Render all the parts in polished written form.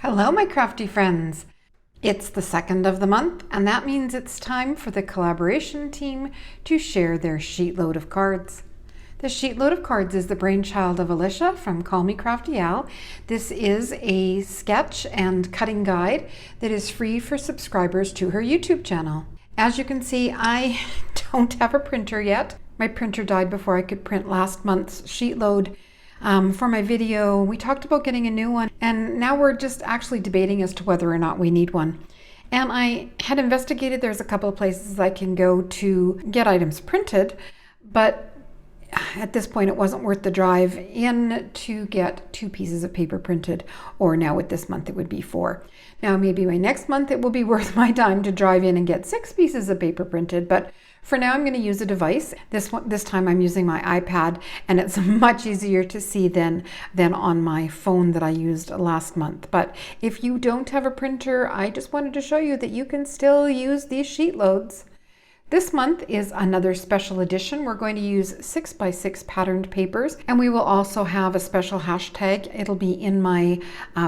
Hello, my crafty friends. It's the 2nd of the month, and that means it's time for the collaboration team to share their sheetload of cards. The sheetload of cards is the brainchild of Alicia from Call Me Crafty Al. This is a sketch and cutting guide that is free for subscribers to her YouTube channel. As you can see, I don't have a printer yet. My printer died before I could print last month's sheetload. For my video, we talked about getting a new one, and now we're just actually debating as to whether or not we need one. And I had investigated, there's a couple of places I can go to get items printed, but at this point it wasn't worth the drive in to get 2 pieces of paper printed, or now with this month it would be 4. Now maybe by next month it will be worth my time to drive in and get 6 pieces of paper printed, but for now I'm going to use a device. This time I'm using my iPad, and it's much easier to see than on my phone that I used last month. But if you don't have a printer, I just wanted to show you that you can still use these sheet loads. This month is another special edition. We're going to use 6x6 patterned papers, and we will also have a special hashtag. It'll be in my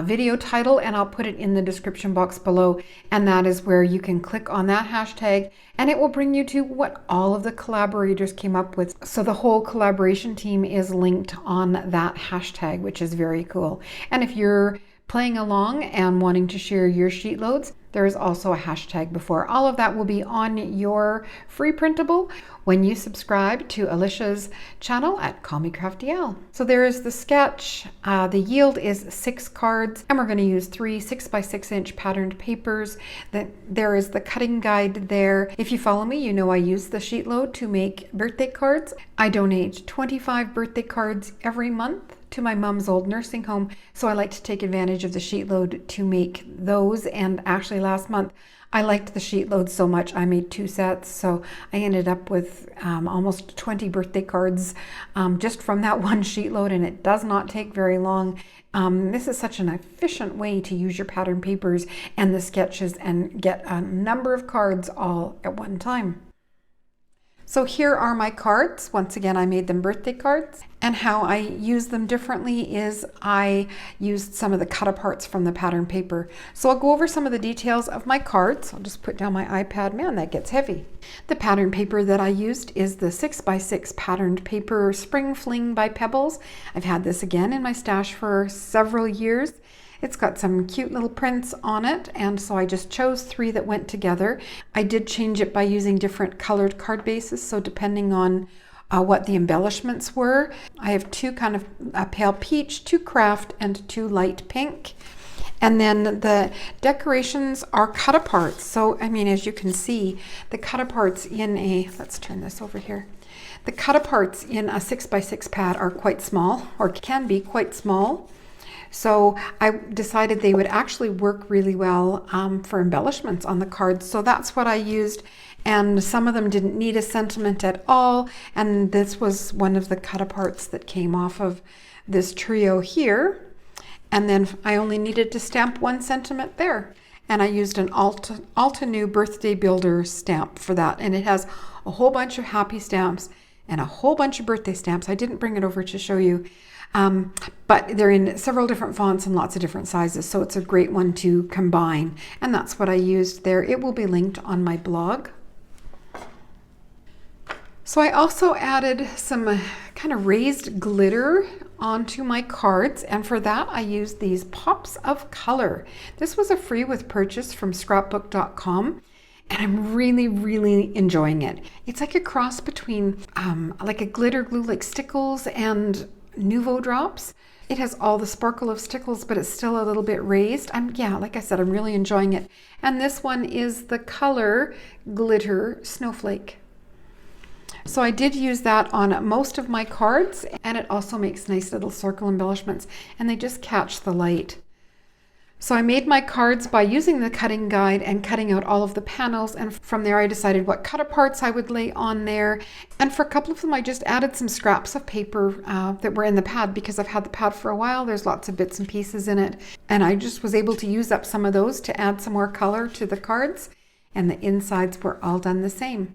video title, and I'll put it in the description box below, and that is where you can click on that hashtag and it will bring you to what all of the collaborators came up with. So the whole collaboration team is linked on that hashtag, which is very cool. And if you're playing along and wanting to share your sheet loads, there is also a hashtag before. All of that will be on your free printable when you subscribe to Alicia's channel at Call Me Crafty Al. So there is the sketch. The yield is 6 cards, and we're going to use 3 6x6 patterned papers. There is the cutting guide there. If you follow me, you know I use the sheet load to make birthday cards. I donate 25 birthday cards every month to my mom's old nursing home, so I like to take advantage of the sheet load to make those. And actually last month I liked the sheet load so much I made 2 sets, so I ended up with almost 20 birthday cards just from that one sheet load, and it does not take very long. This is such an efficient way to use your pattern papers and the sketches and get a number of cards all at one time. So here are my cards. Once again, I made them birthday cards, and how I use them differently is I used some of the cut aparts from the pattern paper. So I'll go over some of the details of my cards. I'll just put down my iPad. Man, that gets heavy. The pattern paper that I used is the 6x6 patterned paper Spring Fling by Pebbles. I've had this again in my stash for several years. It's got some cute little prints on it, and so I just chose 3 that went together. I did change it by using different colored card bases, so depending on what the embellishments were. I have 2 kind of pale peach, 2 craft, and 2 light pink. And then the decorations are cut aparts. So, I mean, as you can see, the cut aparts in a, let's turn this over here. The cut aparts in a 6x6 pad are quite small, or can be quite small. So I decided they would actually work really well for embellishments on the cards. So that's what I used. And some of them didn't need a sentiment at all. And this was one of the cut aparts that came off of this trio here. And then I only needed to stamp 1 sentiment there. And I used an Altenew Birthday Builder stamp for that. And it has a whole bunch of happy stamps and a whole bunch of birthday stamps. I didn't bring it over to show you. But they're in several different fonts and lots of different sizes, so it's a great one to combine, and that's what I used there. It will be linked on my blog. So I also added some kind of raised glitter onto my cards, and for that I used these pops of color. This was a free with purchase from scrapbook.com. And I'm really enjoying it. It's like a cross between like a glitter glue like Stickles and Nouveau drops. It has all the sparkle of Stickles, but it's still a little bit raised. Yeah, like I said, I'm really enjoying it. And this one is the color Glitter Snowflake. So I did use that on most of my cards, and it also makes nice little circle embellishments, and they just catch the light. So I made my cards by using the cutting guide and cutting out all of the panels, and from there I decided what cut aparts I would lay on there. And for a couple of them I just added some scraps of paper that were in the pad, because I've had the pad for a while. There's lots of bits and pieces in it, and I just was able to use up some of those to add some more color to the cards, and the insides were all done the same.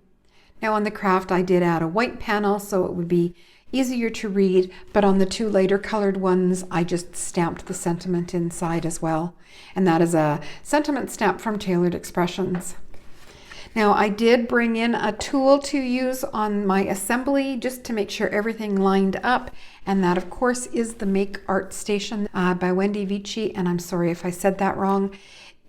Now on the craft I did add a white panel, so it would be easier to read, but on the 2 lighter colored ones, I just stamped the sentiment inside as well. And that is a sentiment stamp from Tailored Expressions. Now, I did bring in a tool to use on my assembly just to make sure everything lined up, and that of course is the Make Art Station by Wendy Vici, and I'm sorry if I said that wrong.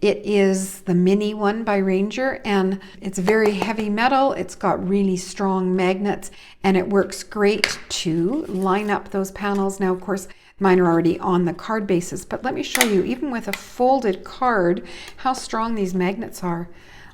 It is the mini one by Ranger, and it's very heavy metal. It's got really strong magnets, and it works great to line up those panels. Now, of course, mine are already on the card bases, but let me show you, even with a folded card, how strong these magnets are.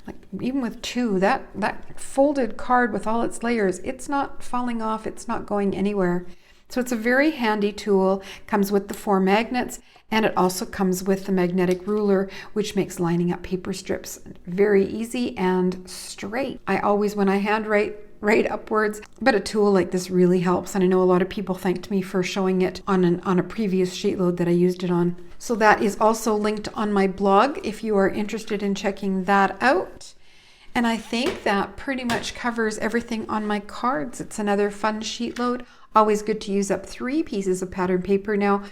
Like even with 2, that folded card with all its layers, it's not falling off, it's not going anywhere. So it's a very handy tool, comes with the 4 magnets, and it also comes with the magnetic ruler, which makes lining up paper strips very easy and straight. I always, when I handwrite, write upwards, but a tool like this really helps, and I know a lot of people thanked me for showing it on a previous sheet load that I used it on. So that is also linked on my blog if you are interested in checking that out. And I think that pretty much covers everything on my cards. It's another fun sheet load. Always good to use up 3 pieces of pattern paper. Now,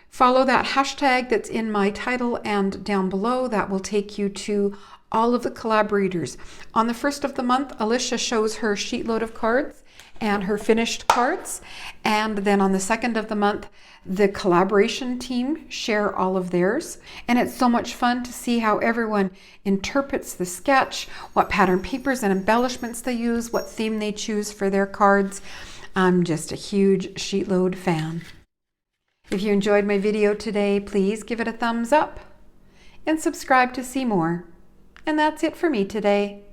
follow that hashtag that's in my title and down below. That will take you to all of the collaborators. On the 1st of the month, Alicia shows her sheet load of cards and her finished cards. And then on the 2nd of the month, the collaboration team share all of theirs. And it's so much fun to see how everyone interprets the sketch, what pattern papers and embellishments they use, what theme they choose for their cards. I'm just a huge sheet load fan. If you enjoyed my video today, please give it a thumbs up and subscribe to see more. And that's it for me today.